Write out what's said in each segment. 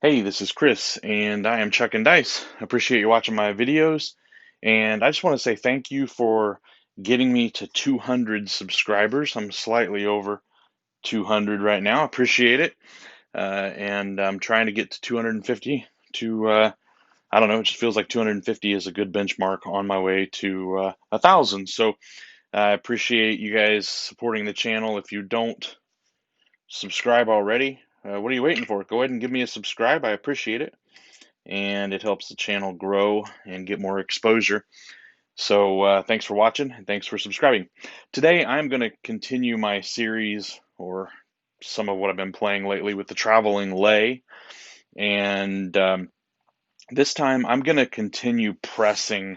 Hey, this is Chris, and I am chucking dice. I appreciate you watching my videos, and I just want to say thank you for getting me to 200 subscribers. I'm slightly over 200 right now. Appreciate it, and I'm trying to get to 250. I don't know, it just feels like 250 is a good benchmark on my way to 1,000. So I appreciate you guys supporting the channel. If you don't subscribe already, what are you waiting for? Go ahead and give me a subscribe. I appreciate it, and it helps the channel grow and get more exposure. So thanks for watching and thanks for subscribing. Today I'm going to continue my series, or some of what I've been playing lately, with the Traveling Lay, and this time I'm going to continue pressing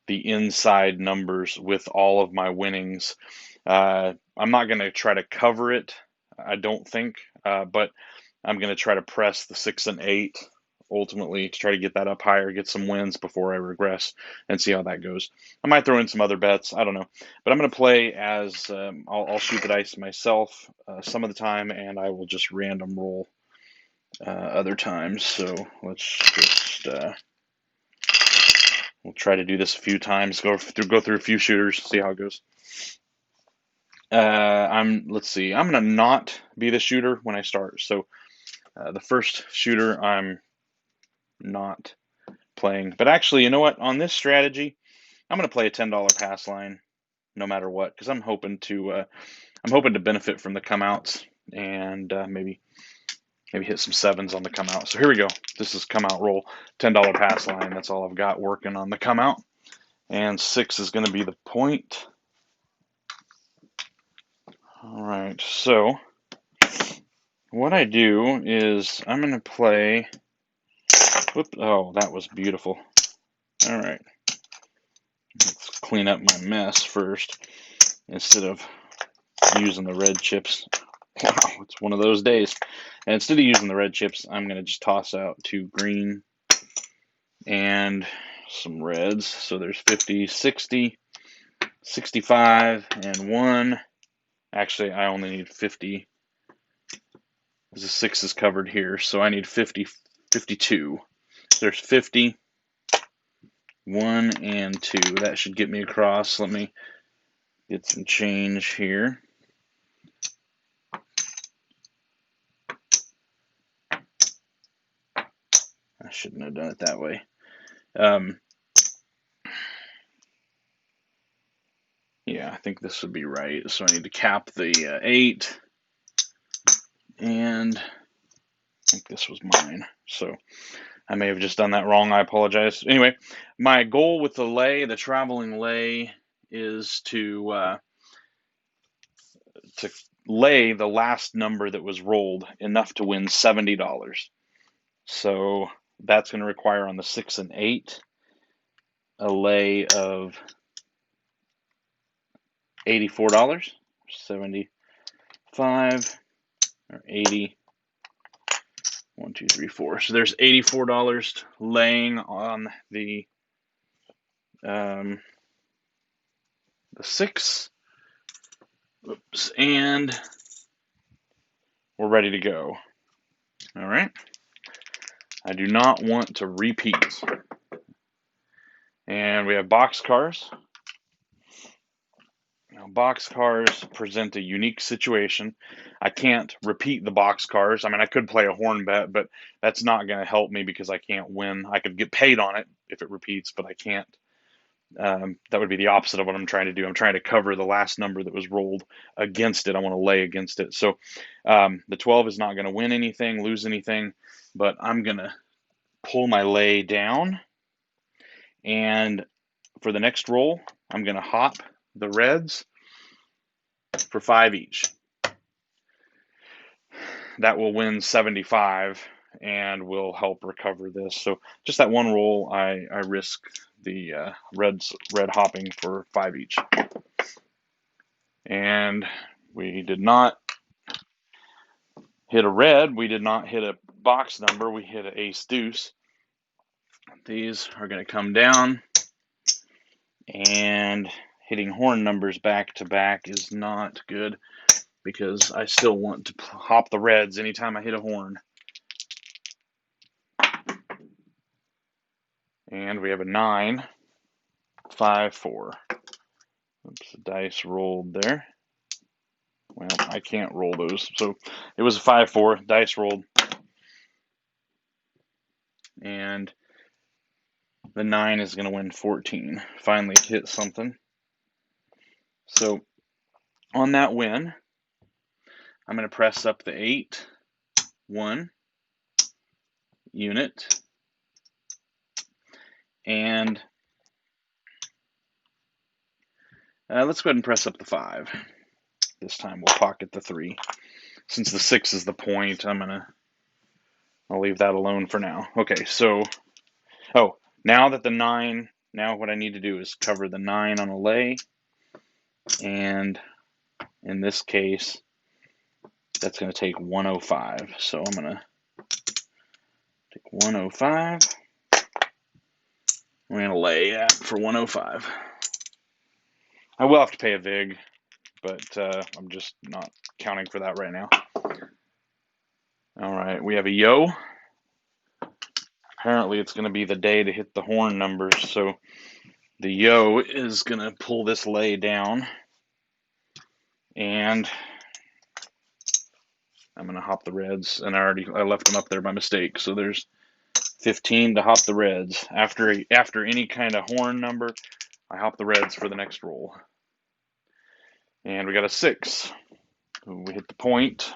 the inside numbers with all of my winnings. I'm not going to try to cover it, I don't think, but I'm going to try to press the 6 and 8 ultimately to try to get that up higher, get some wins before I regress, and see how that goes. I might throw in some other bets, I don't know, but I'm going to play as I'll shoot the dice myself some of the time, and I will just random roll other times. So let's just we'll try to do this a few times, go through a few shooters, see how it goes. Let's see. I'm gonna not be the shooter when I start. So the first shooter I'm not playing. But actually, you know what? On this strategy, I'm going to play a $10 pass line no matter what, because I'm hoping to benefit from the come outs, and maybe hit some sevens on the come out. So here we go. This is come out roll, $10 pass line. That's all I've got working on the come out, and 6 is going to be the point. All right. So what I do is I'm going to play. Whoop! Oh, that was beautiful. All right. Let's clean up my mess first instead of using the red chips. Wow, it's one of those days. And instead of using the red chips, I'm going to just toss out 2 green and some reds. So there's 50, 60, 65, and 1. Actually, I only need 50 because the 6 is covered here. So I need 50, 52. There's 50, 1, and 2. That should get me across. Let me get some change here. I shouldn't have done it that way. Yeah, I think this would be right. So I need to cap the 8, and I think this was mine. So I may have just done that wrong. I apologize. Anyway, my goal with the Traveling Lay, is to lay the last number that was rolled enough to win $70. So that's going to require on the 6 and 8 a lay of $84, 75, or 80. 1, 2, 3, 4. So there's $84 laying on the 6. Oops, and we're ready to go. All right. I do not want to repeat. And we have boxcars. Now, boxcars present a unique situation. I can't repeat the boxcars. I mean, I could play a horn bet, but that's not going to help me because I can't win. I could get paid on it if it repeats, but I can't. That would be the opposite of what I'm trying to do. I'm trying to cover the last number that was rolled against it. I want to lay against it. So the 12 is not going to win anything, lose anything, but I'm going to pull my lay down. And for the next roll, I'm going to hop the reds for 5 each. That will win 75 and will help recover this. So just that one roll, I risk the red hopping for 5 each. And we did not hit a red. We did not hit a box number. We hit an ace deuce. These are going to come down, and hitting horn numbers back to back is not good because I still want to hop the reds anytime I hit a horn. And we have a 9, 5, 4. Oops, the dice rolled there. Well, I can't roll those. So it was a 5, 4. Dice rolled. And the 9 is going to win 14. Finally hit something. So on that win, I'm going to press up the 8, 1 unit. And let's go ahead and press up the 5. This time we'll pocket the 3. Since the 6 is the point, I'll leave that alone for now. Okay, so, now that the 9, now what I need to do is cover the 9 on a lay, and in this case, that's going to take 105. So I'm going to take 105. I'm going to lay for 105. I will have to pay a vig, but I'm just not counting for that right now. All right, we have a yo. Apparently it's going to be the day to hit the horn numbers, so the yo is going to pull this lay down, and I'm going to hop the reds, and I left them up there by mistake, so there's 15 to hop the reds. After any kind of horn number, I hop the reds for the next roll. And we got a 6. We hit the point.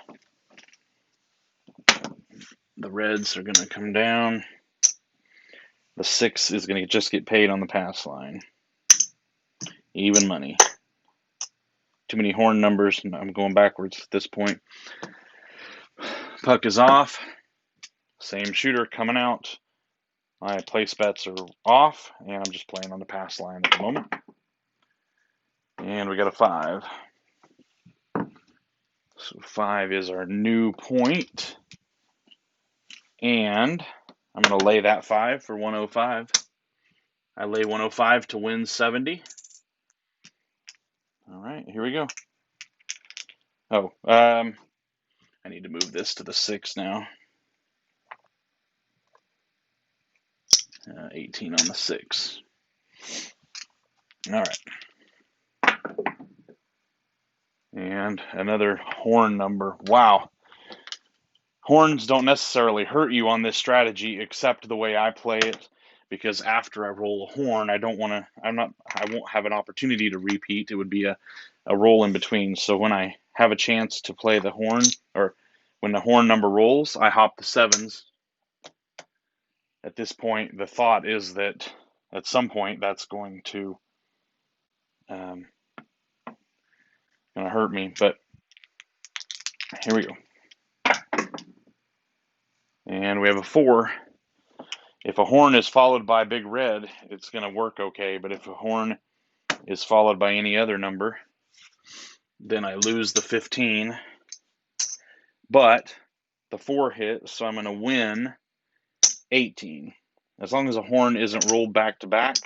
The reds are going to come down. The 6 is going to just get paid on the pass line. Even money. Too many horn numbers. I'm going backwards at this point. Puck is off. Same shooter coming out. My place bets are off, and I'm just playing on the pass line at the moment. And we got a 5. So 5 is our new point. And I'm going to lay that 5 for 105. I lay 105 to win 70. All right, here we go. Oh, I need to move this to the 6 now. 18 on the 6. All right. And another horn number. Wow. Horns don't necessarily hurt you on this strategy, except the way I play it, because after I roll a horn, I won't have an opportunity to repeat. It would be a roll in between. So when I have a chance to play the horn, or when the horn number rolls, I hop the 7s. At this point, the thought is that at some point that's going to hurt me, but here we go. And we have a 4. If a horn is followed by big red, it's going to work okay, but if a horn is followed by any other number, then I lose the 15. But the 4 hit, so I'm going to win 18. As long as a horn isn't rolled back to back,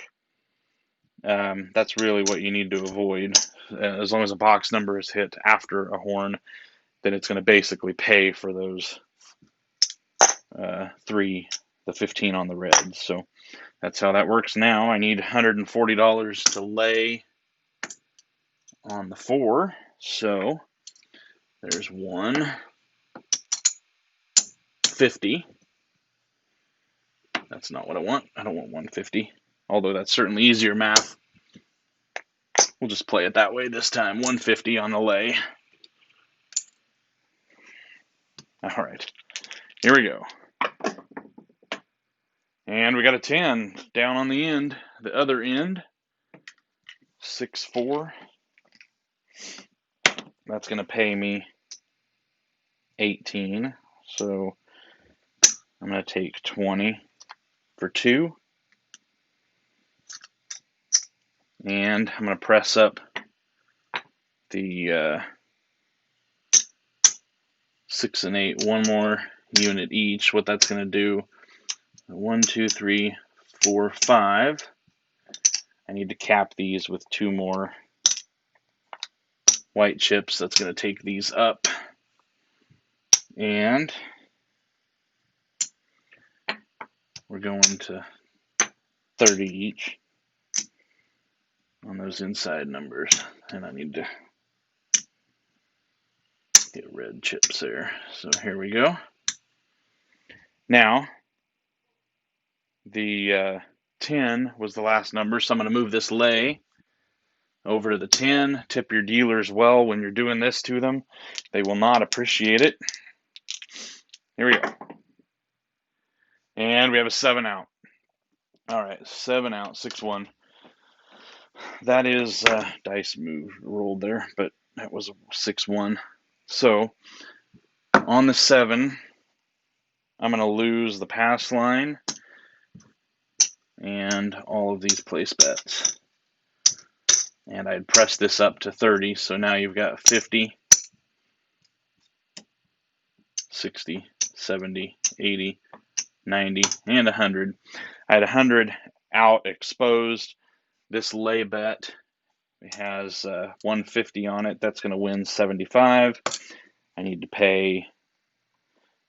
that's really what you need to avoid. As long as a box number is hit after a horn, then it's going to basically pay for those 3, the 15 on the red. So that's how that works now. I need $140 to lay on the 4. So there's 150. That's not what I want. I don't want 150, although that's certainly easier math. We'll just play it that way this time. 150 on the lay. All right, here we go. And we got a 10 down on the end, the other end. 6, 4. That's going to pay me 18. So I'm going to take 20 for 2. And I'm going to press up the 6 and 8, one more unit each. What that's going to do, 1, 2, 3, 4, 5. I need to cap these with 2 more white chips. That's going to take these up. And we're going to 30 each on those inside numbers. And I need to get red chips there. So here we go. Now, the 10 was the last number, so I'm going to move this lay over to the 10. Tip your dealers well when you're doing this to them. They will not appreciate it. Here we go. And we have a 7 out. All right, 7 out, 6-1. That is dice move rolled there, but that was a 6-1. So on the 7, I'm going to lose the pass line and all of these place bets. And I'd press this up to 30, so now you've got 50, 60, 70, 80, 90, and 100. I had 100 out exposed. This lay bet has 150 on it. That's going to win 75. I need to pay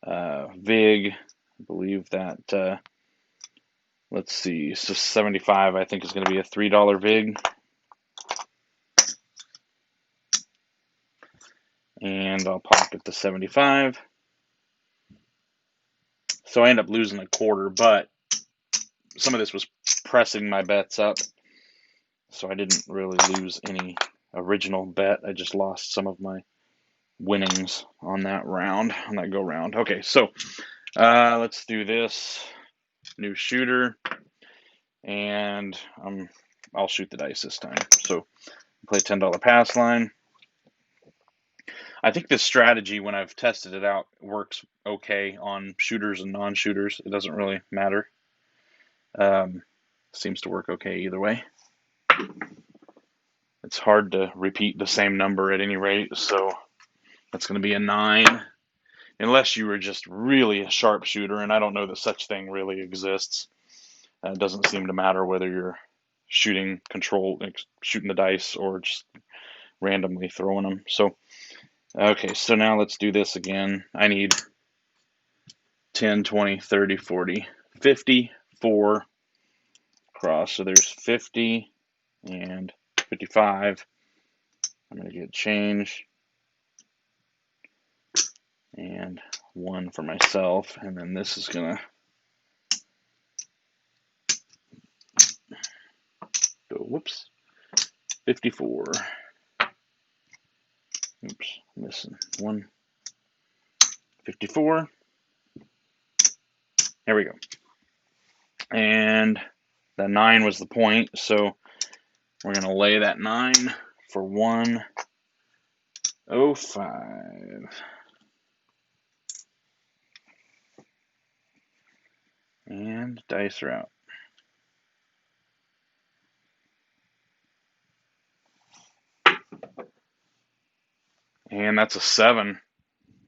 VIG. I believe that, let's see, so 75 I think is going to be a $3 VIG. And I'll pocket the 75. So I end up losing a quarter, but some of this was pressing my bets up. So I didn't really lose any original bet. I just lost some of my winnings on that round, on that go round. Okay, so let's do this. New shooter. And I'll shoot the dice this time. So play $10 pass line. I think this strategy, when I've tested it out, works okay on shooters and non-shooters. It doesn't really matter. Seems to work okay either way. It's hard to repeat the same number at any rate, so that's going to be a 9. Unless you were just really a sharp shooter, and I don't know that such thing really exists. It doesn't seem to matter whether you're shooting the dice or just randomly throwing them. So, okay, so now let's do this again. I need 10, 20, 30, 40, 54 across. So there's 50 and 55. I'm going to get change and 1 for myself. And then this is going to go, whoops, 54. Oops, missing 1. 54. There we go. And the 9 was the point, so we're going to lay that 9 for 105. And dice are out. And that's a 7.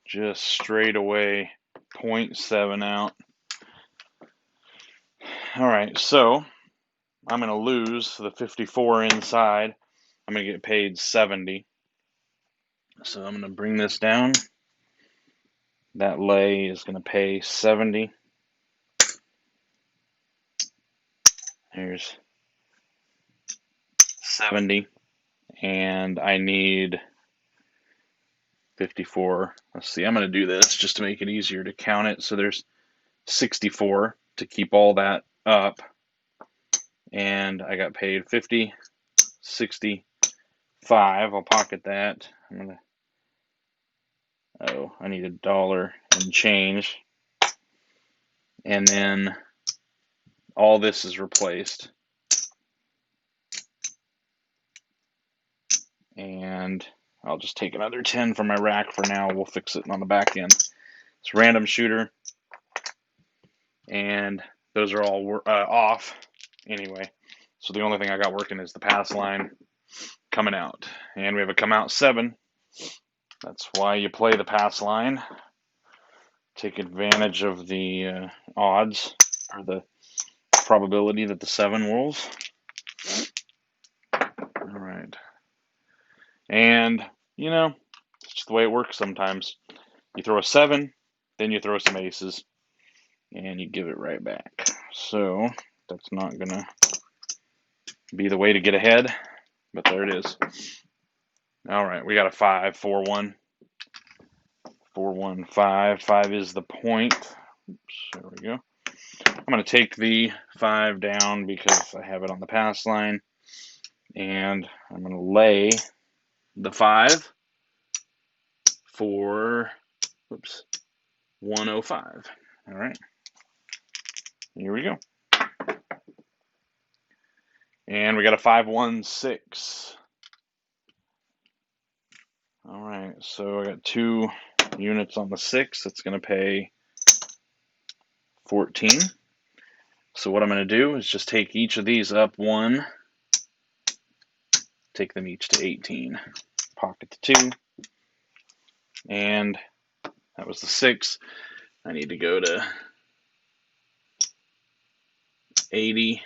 Just straight away, 0.7 out. All right, so I'm going to lose the 54 inside. I'm going to get paid 70. So I'm going to bring this down. That lay is going to pay 70. Here's 70. And I need 54. Let's see, I'm going to do this just to make it easier to count it. So there's 64 to keep all that up. And I got paid 50, 65. I'll pocket that. I need $1 and change. And then all this is replaced. And I'll just take another 10 from my rack for now. We'll fix it on the back end. It's random shooter. And those are all off anyway. So the only thing I got working is the pass line coming out. And we have a come out 7. That's why you play the pass line. Take advantage of the odds, or the probability that the 7 rolls. All right. And, it's just the way it works sometimes. You throw a 7, then you throw some aces, and you give it right back. So That's not going to be the way to get ahead, but there it is. All right, we got a 5, 4, 1. 4, 1, 5. 5 is the point. Oops, there we go. I'm going to take the 5 down because I have it on the pass line. And I'm going to lay the 5 for, 105. All right. Here we go. And we got a 5, 1, 6. All right, so I got 2 units on the 6. That's going to pay 14. So what I'm going to do is just take each of these up 1, take them each to 18. Pocket the 2. And that was the 6. I need to go to 80.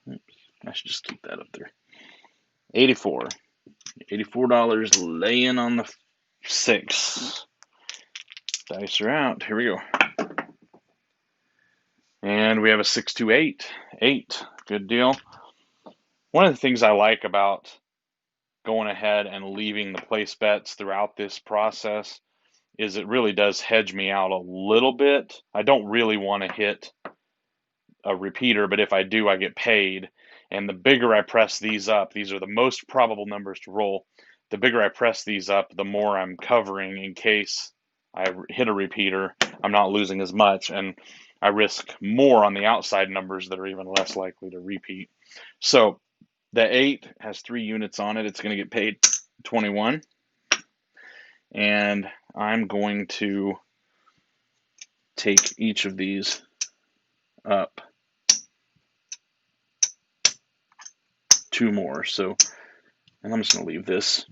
Oops, I should just keep that up there. 84. $84 laying on the 6. Dice are out. Here we go. And we have a 6, 2, 8. 8. Good deal. One of the things I like about going ahead and leaving the place bets throughout this process is it really does hedge me out a little bit. I don't really want to hit a repeater, but if I do, I get paid. And the bigger I press these up, these are the most probable numbers to roll. The bigger I press these up, the more I'm covering in case I hit a repeater. I'm not losing as much, and I risk more on the outside numbers that are even less likely to repeat. So the 8 has 3 units on it. It's going to get paid 21. And I'm going to take each of these up 2 more. So, and I'm just going to leave this.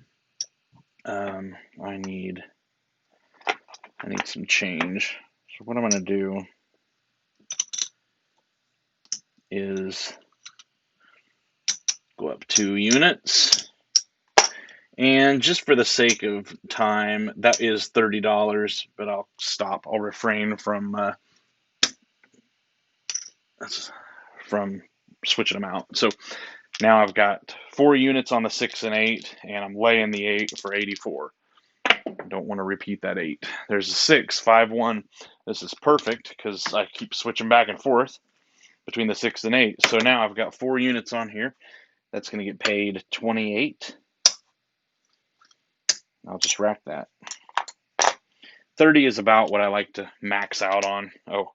I need some change. So what I'm going to do is go up 2 units. And just for the sake of time, that is $30, but I'll stop. I'll refrain from switching them out. So now I've got 4 units on the 6 and 8, and I'm laying the 8 for 84. I don't want to repeat that 8. There's a 6, 5, 1. This is perfect because I keep switching back and forth between the 6 and 8. So now I've got 4 units on here. That's going to get paid 28. I'll just rack that. 30 is about what I like to max out on. Oh,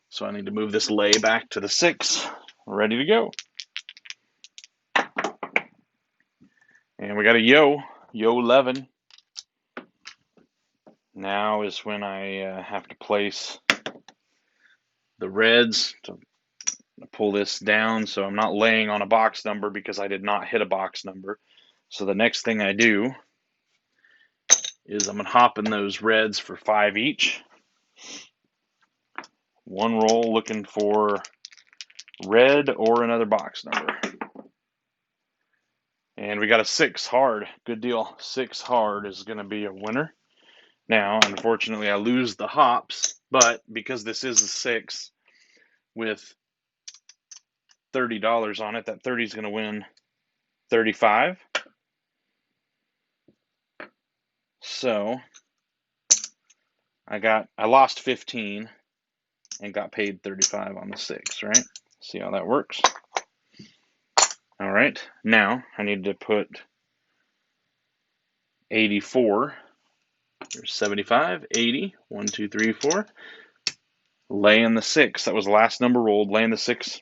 so I need to move this lay back to the 6. Ready to go. And we got a yo 11. Now is when I have to place the reds to pull this down, so I'm not laying on a box number because I did not hit a box number. So the next thing I do is I'm going to hop in those reds for 5 each. 1 roll looking for red or another box number. And we got a 6 hard. Good deal. 6 hard is going to be a winner. Now, unfortunately, I lose the hops, but because this is a 6 with $30 on it, that 30 is going to win 35. So I lost 15 and got paid 35 on the 6, right? See how that works? All right, now I need to put 84. There's 75, 80, 1, 2, 3, 4. Lay in the 6. That was the last number rolled. Lay in the 6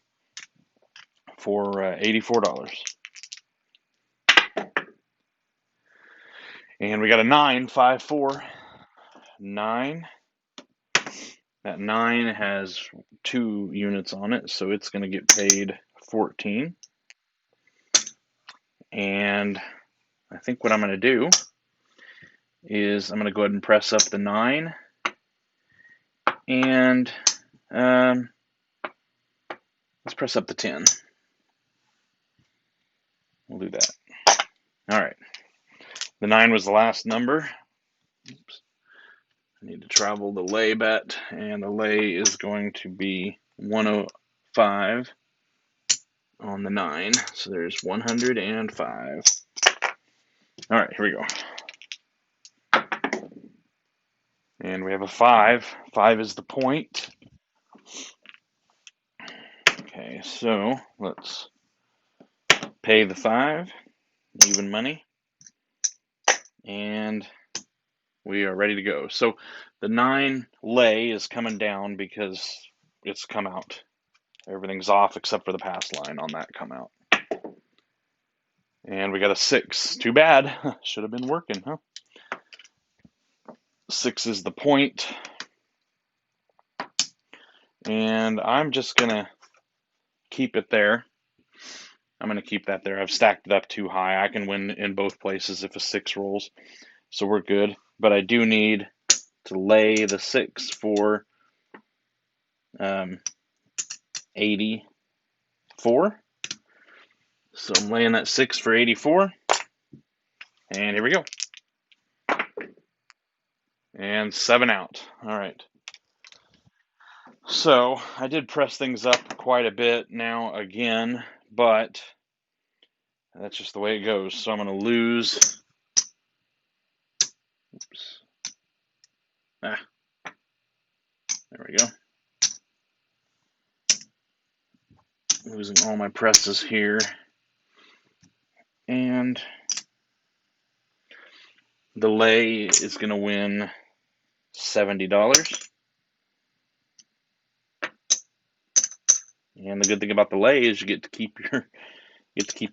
for $84. And we got a 9, 5, 4, 9. That 9 has 2 units on it, so it's going to get paid 14. And I think what I'm going to do is I'm going to go ahead and press up the 9. And let's press up the 10. We'll do that. All right. The 9 was the last number. Oops. I need to travel the lay bet, and the lay is going to be 105 on the 9. So there's 105. All right, here we go. And we have a 5. 5 is the point. Okay, so let's pay the 5, even money, and we are ready to go. So the 9 lay is coming down because it's come out. Everything's off except for the pass line on that come out. And we got a 6. Too bad. Should have been working, huh? 6 is the point. And I'm just going to keep it there. I'm going to keep that there. I've stacked it up too high. I can win in both places if a 6 rolls. So we're good. But I do need to lay the 6 for 84. So I'm laying that 6 for 84. And here we go. And 7 out. All right. So I did press things up quite a bit now again, but that's just the way it goes. So I'm going to lose. Oops. There we go. Losing all my presses here. And the lay is going to win $70. And the good thing about the lay is you get to keep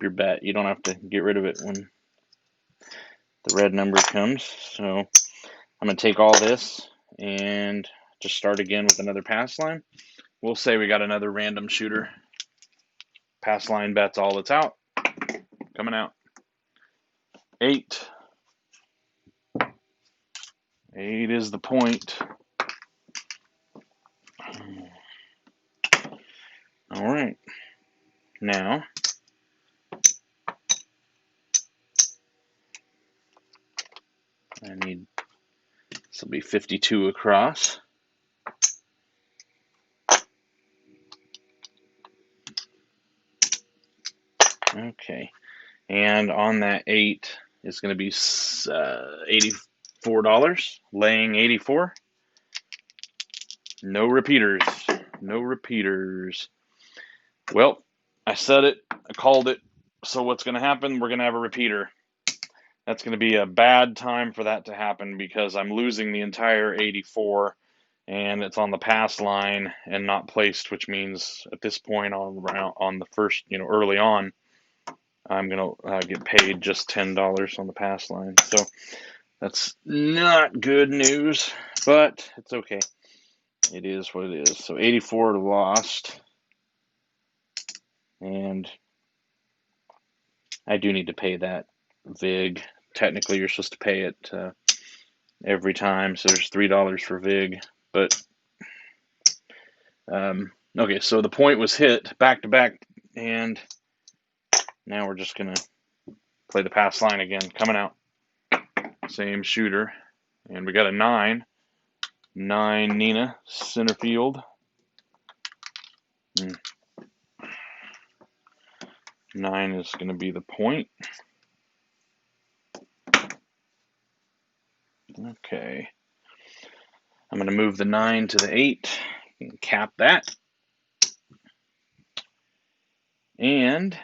your bet. You don't have to get rid of it when the red number comes. So I'm going to take all this and just start again with another pass line. We'll say we got another random shooter. Pass line bets all that's out. Coming out. 8. 8 is the point. All right. Now, I need, this will be 52 across. Okay. And on that 8 is going to be $84. Laying 84. No repeaters. No repeaters. Well, I said it. I called it. So what's going to happen? We're going to have a repeater. That's going to be a bad time for that to happen because I'm losing the entire 84 and it's on the pass line and not placed, which means at this point on the first, early on, I'm going to get paid just $10 on the pass line. So that's not good news, but it's okay. It is what it is. So 84 lost. And I do need to pay that VIG. Technically, you're supposed to pay it every time. So there's $3 for VIG. But, okay, so the point was hit back to back. And now we're just going to play the pass line again. Coming out. Same shooter. And we got a 9. 9 Nina, center field. 9 is going to be the point. Okay. I'm going to move the 9 to the 8 and cap that. And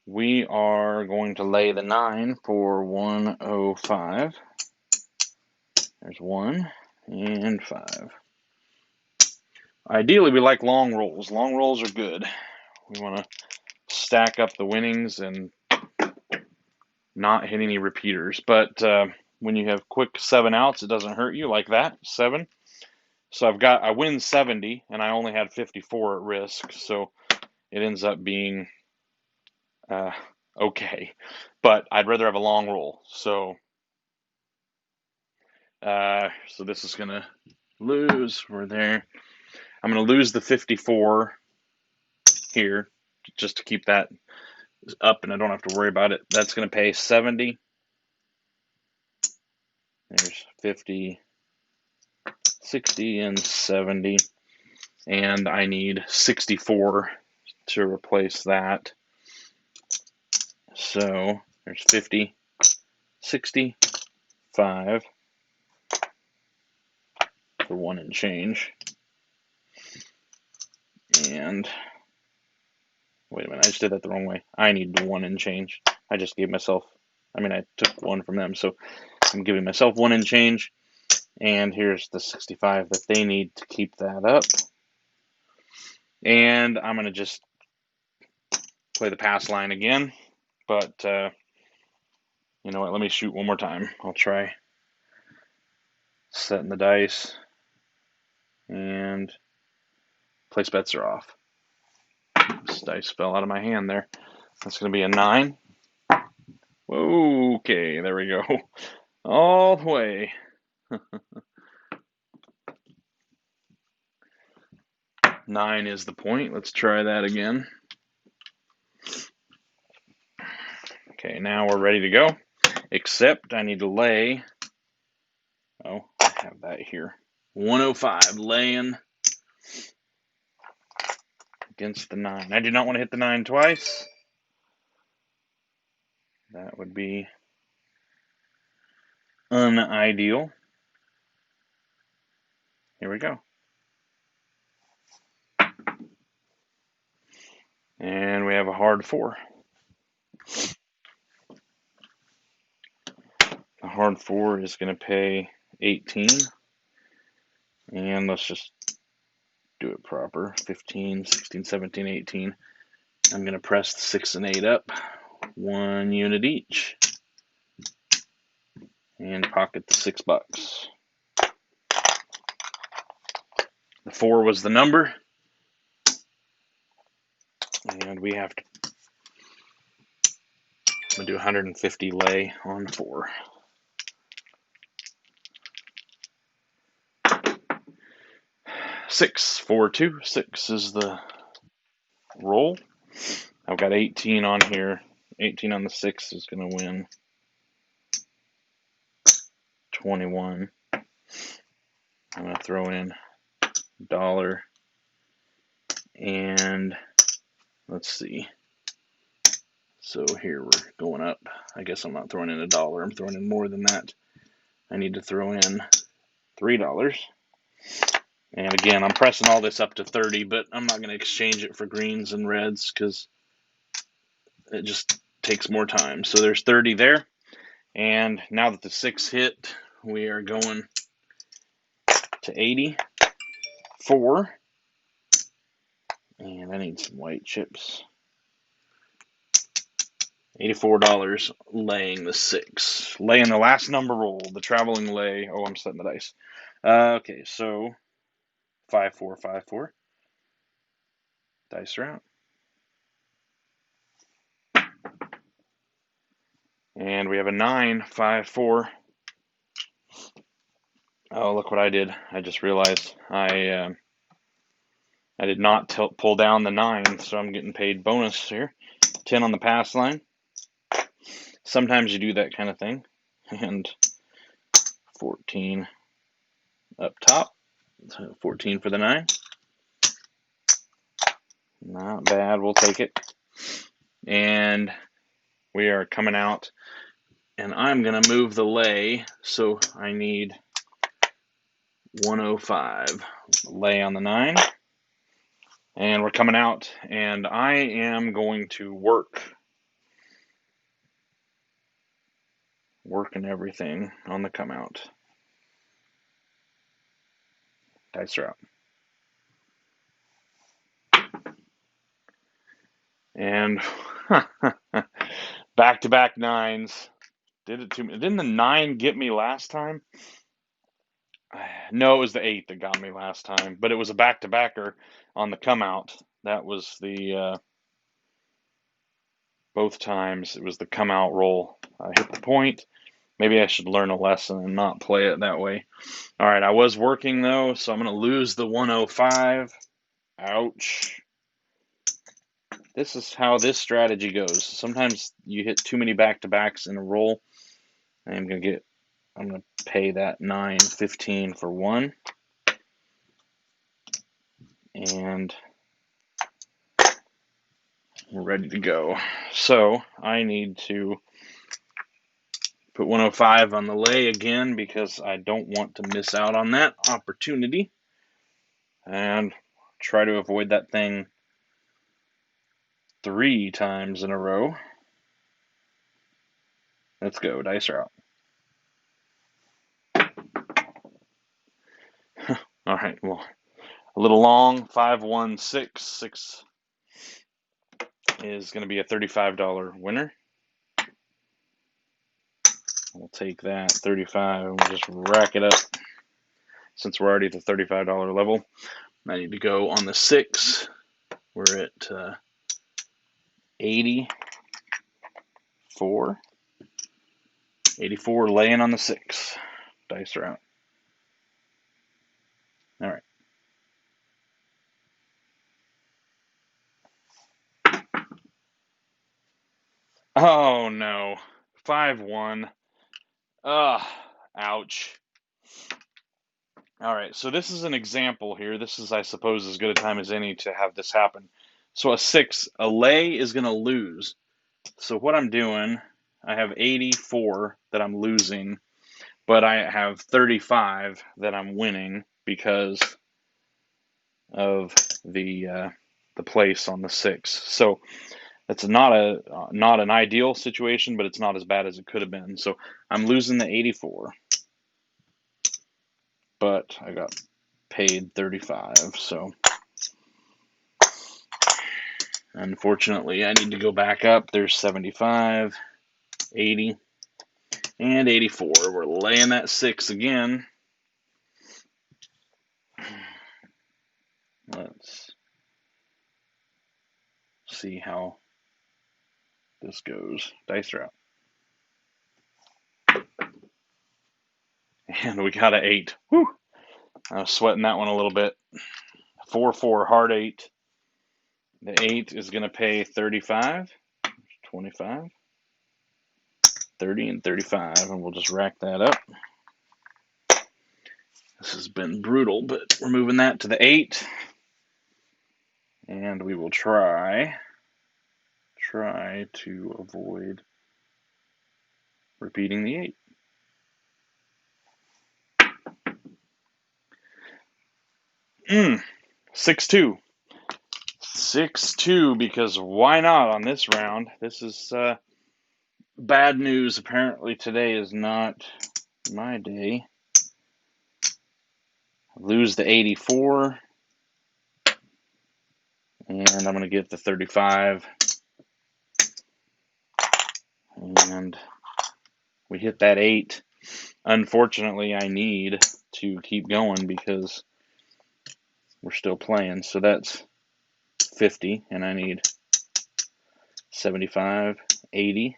we are going to lay the 9 for 105. There's 1 and 5. Ideally, we like long rolls. Long rolls are good. We want to stack up the winnings and not hit any repeaters. But when you have quick 7 outs, it doesn't hurt you like that. 7. So I win 70, and I only had 54 at risk. So it ends up being okay. But I'd rather have a long roll. So this is going to lose. We're there. I'm going to lose the 54 here just to keep that up and I don't have to worry about it. That's going to pay 70. There's 50, 60, and 70. And I need 64 to replace that. So there's 50, 60, 5 for 1 and change. And wait a minute, I just did that the wrong way. I need 1 and change. I just gave myself, I took 1 from them, so I'm giving myself 1 and change. And here's the 65 that they need to keep that up. And I'm going to just play the pass line again. But you know what? Let me shoot one more time. I'll try setting the dice. And place bets are off. This dice fell out of my hand there. That's going to be a 9. Okay, there we go. All the way. 9 is the point. Let's try that again. Okay, now we're ready to go. Except I need to lay. Oh, I have that here. 105 laying against the 9. I do not want to hit the 9 twice. That would be unideal. Here we go. And we have a hard 4. The hard 4 is going to pay 18. And let's just do it proper. 15, 16, 17, 18. I'm going to press the 6 and 8 up. 1 unit each. And pocket the $6. The 4 was the number. And we have to I'm going to do 150 lay on 4. Six, 4, 2. 6 is the roll. I've got 18 on here. 18 on the 6 is going to win 21. I'm going to throw in $1. And let's see. So here we're going up. I guess I'm not throwing in $1. I'm throwing in more than that. I need to throw in $3. And again, I'm pressing all this up to 30, but I'm not going to exchange it for greens and reds because it just takes more time. So there's 30 there. And now that the 6 hit, we are going to 84. And I need some white chips. $84 laying the 6. Laying the last number roll, the traveling lay. Oh, I'm setting the dice. Okay, so 5, 4, 5, 4. Dice are out. And we have a 9, 5, 4. Oh, look what I did. I just realized I did not pull down the 9, so I'm getting paid bonus here. 10 on the pass line. Sometimes you do that kind of thing. And 14 up top. 14 for the 9. Not bad. We'll take it. And we are coming out. And I'm going to move the lay. So I need 105. Lay on the 9. And we're coming out. And I am going to work and everything on the come out. Dice are out. And back-to-back 9s. Did it to me. Didn't the 9 get me last time? No, it was the 8 that got me last time. But it was a back-to-backer on the come out. That was the both times it was the come out roll. I hit the point. Maybe I should learn a lesson and not play it that way. All right, I was working though, so I'm going to lose the 105. Ouch. This is how this strategy goes. Sometimes you hit too many back-to-backs in a roll. I'm going to get I'm going to pay that $9.15 for one. And we're ready to go. So I need to put 105 on the lay again because I don't want to miss out on that opportunity. And try to avoid that thing 3 times in a row. Let's go. Dice are out. All right. Well, a little long. 5166. 6 is going to be a $35 winner. We'll take that 35 and we'll just rack it up. Since we're already at the $35 level, I need to go on the 6. We're at 84. 84 laying on the 6. Dice are out. All right. Oh no. 5-1. Ugh. Ouch. All right, so this is an example here. This is, I suppose, as good a time as any to have this happen. So a 6, a lay is going to lose. So what I'm doing, I have 84 that I'm losing, but I have 35 that I'm winning because of the place on the 6. So that's not an ideal situation, but it's not as bad as it could have been. So I'm losing the 84, but I got paid 35. So unfortunately, I need to go back up. There's 75, 80, and 84. We're laying that 6 again. Let's see how this goes. Dice are out. And we got an 8. Whew. I was sweating that one a little bit. 4-4, hard 8. The 8 is going to pay 35, 25, 30, and 35. And we'll just rack that up. This has been brutal, but we're moving that to the 8. And we will try to avoid repeating the 8. 6-2. 6-2, because why not on this round? This is bad news. Apparently today is not my day. Lose the 84. And I'm going to get the 35. And we hit that 8. Unfortunately, I need to keep going because we're still playing. So that's 50, and I need 75, 80,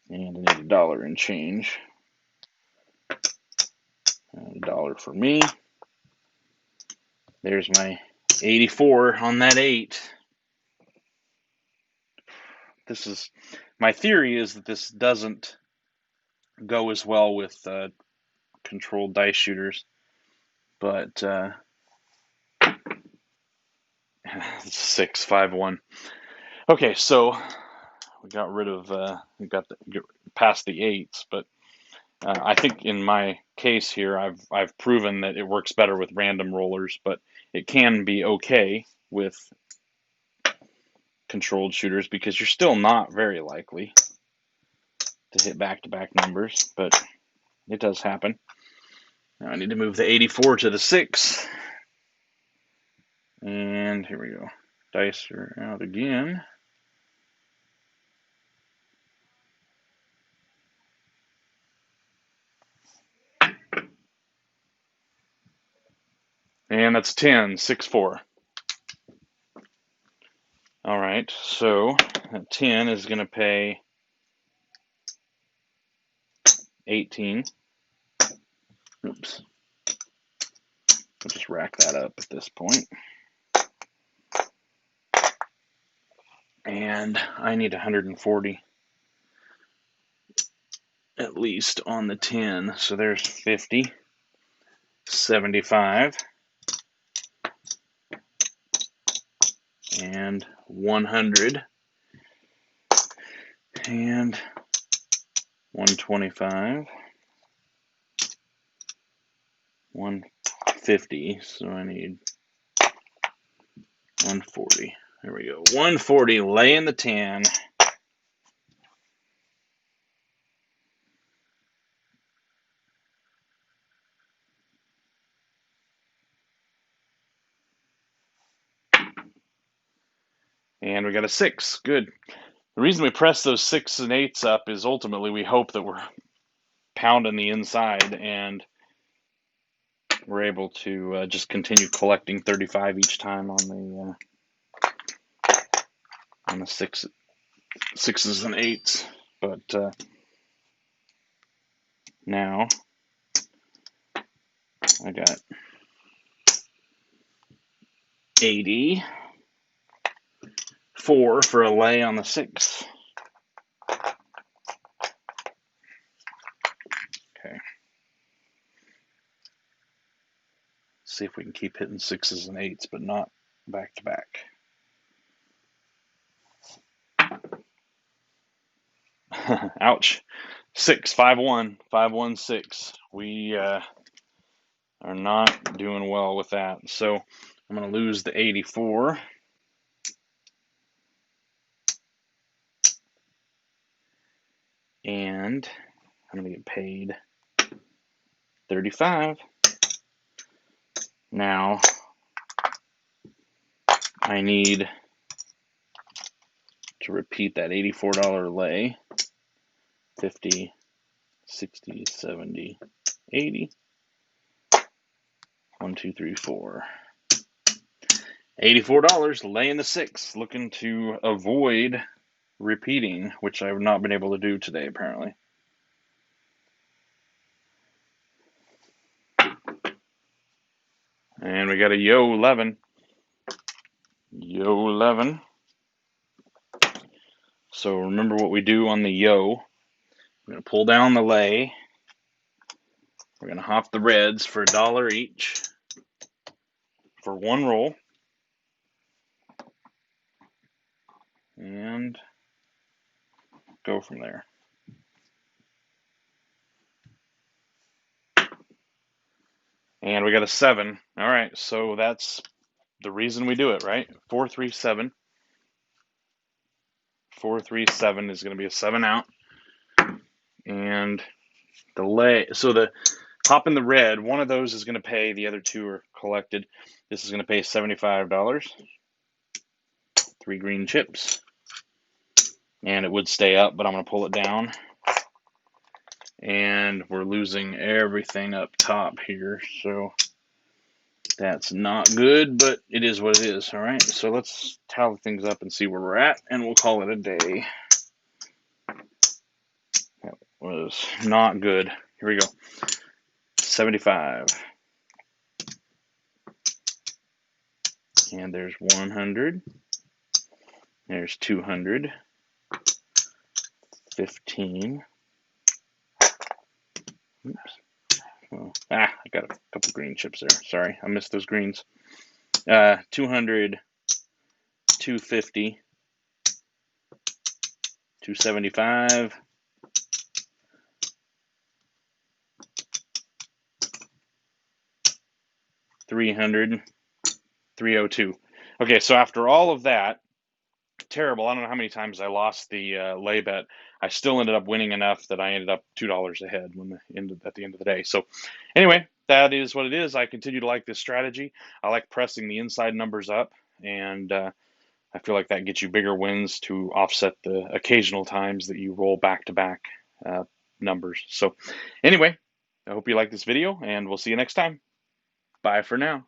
and I need $1 and change. $1 for me. There's my 84 on that 8. This is my theory is that this doesn't go as well with controlled dice shooters, but 6-5-1. Okay, so we got rid of we got past the 8s, but I think in my case here, I've proven that it works better with random rollers, but it can be okay with controlled shooters because you're still not very likely to hit back-to-back numbers, but it does happen. Now I need to move the 84 to the 6. And here we go. Dice are out again. And that's 10, 6-4. All right, so 10 is going to pay 18. Oops. We'll just rack that up at this point. And I need 140. at least on the 10. So there's 50, 75, and 100, and 125, 150. So I need 140. There we go. 140, lay in the 10. And we got a 6. Good. The reason we press those 6s and 8s up is ultimately we hope that we're pounding the inside and we're able to just continue collecting 35 each time on the 6s and 8s. But now I got 84 for a lay on the 6. Okay. See if we can keep hitting 6s and 8s, but not back to back. Ouch. 6, 5, 1, 5, 1, 6. We are not doing well with that. So I'm going to lose the 84. And I'm going to get paid 35. Now I need to repeat that $84 lay. 50, 60, 70, 80. 1, 2, 3, 4. $84, laying the 6, looking to avoid repeating, which I've not been able to do today, apparently. And we got a yo 11. Yo 11. So remember what we do on the yo. We're going to pull down the lay. We're going to hop the reds for $1 each for one roll. And go from there. And we got a 7. All right, so that's the reason we do it, right? 437. 437 is going to be a 7 out. And the lay, so the hop in the red, one of those is going to pay, the other two are collected. This is going to pay $75. 3 green chips. And it would stay up, but I'm going to pull it down. And we're losing everything up top here, so that's not good, but it is what it is. All right, so let's tally things up and see where we're at, and we'll call it a day. That was not good. Here we go. 75. And there's 100. There's 200. 15. Oops. Oh, I got a couple green chips there. Sorry, I missed those greens. 200, 250, 275, 300, 302. Okay, so after all of that, terrible. I don't know how many times I lost the lay bet. I still ended up winning enough that I ended up $2 ahead at the end of the day. So anyway, that is what it is. I continue to like this strategy. I like pressing the inside numbers up, and I feel like that gets you bigger wins to offset the occasional times that you roll back-to-back numbers. So anyway, I hope you like this video, and we'll see you next time. Bye for now.